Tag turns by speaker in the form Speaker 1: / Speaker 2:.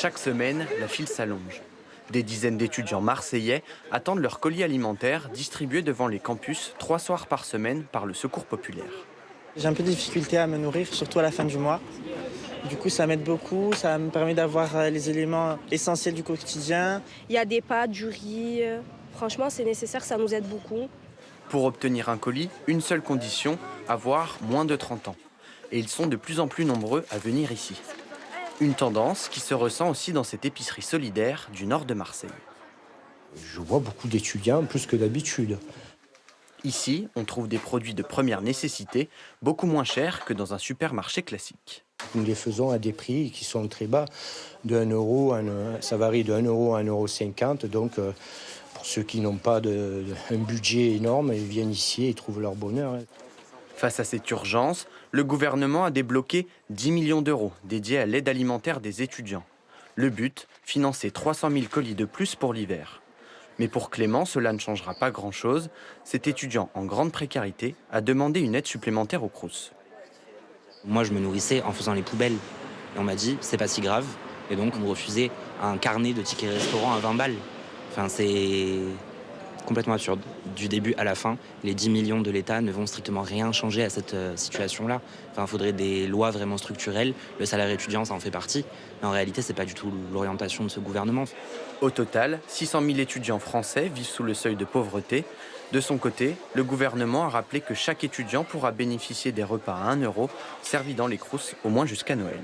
Speaker 1: Chaque semaine, la file s'allonge. Des dizaines d'étudiants marseillais attendent leur colis alimentaire distribué devant les campus 3 soirs par semaine par le Secours populaire.
Speaker 2: J'ai un peu de difficulté à me nourrir, surtout à la fin du mois. Du coup, ça m'aide beaucoup, ça me permet d'avoir les éléments essentiels du quotidien.
Speaker 3: Il y a des pâtes, du riz. Franchement, c'est nécessaire, ça nous aide beaucoup.
Speaker 1: Pour obtenir un colis, une seule condition, avoir moins de 30 ans. Et ils sont de plus en plus nombreux à venir ici. Une tendance qui se ressent aussi dans cette épicerie solidaire du nord de Marseille.
Speaker 4: Je vois beaucoup d'étudiants, plus que d'habitude.
Speaker 1: Ici, on trouve des produits de première nécessité, beaucoup moins chers que dans un supermarché classique.
Speaker 4: Nous les faisons à des prix qui sont très bas, de 1 euro, ça varie de 1 euro à 1,50 €. Donc, pour ceux qui n'ont pas un budget énorme, ils viennent ici et trouvent leur bonheur.
Speaker 1: Face à cette urgence, le gouvernement a débloqué 10 millions d'euros dédiés à l'aide alimentaire des étudiants. Le but, financer 300 000 colis de plus pour l'hiver. Mais pour Clément, cela ne changera pas grand-chose. Cet étudiant en grande précarité a demandé une aide supplémentaire au Crous.
Speaker 5: Moi, je me nourrissais en faisant les poubelles. Et on m'a dit, c'est pas si grave. Et donc, on me refusait un carnet de tickets restaurant à 20 balles. Enfin, c'est complètement absurde. Du début à la fin, les 10 millions de l'État ne vont strictement rien changer à cette situation-là. Enfin, il faudrait des lois vraiment structurelles. Le salaire étudiant, ça en fait partie. Mais en réalité, c'est pas du tout l'orientation de ce gouvernement.
Speaker 1: Au total, 600 000 étudiants français vivent sous le seuil de pauvreté. De son côté, le gouvernement a rappelé que chaque étudiant pourra bénéficier des repas à 1 euro servis dans les Crous au moins jusqu'à Noël.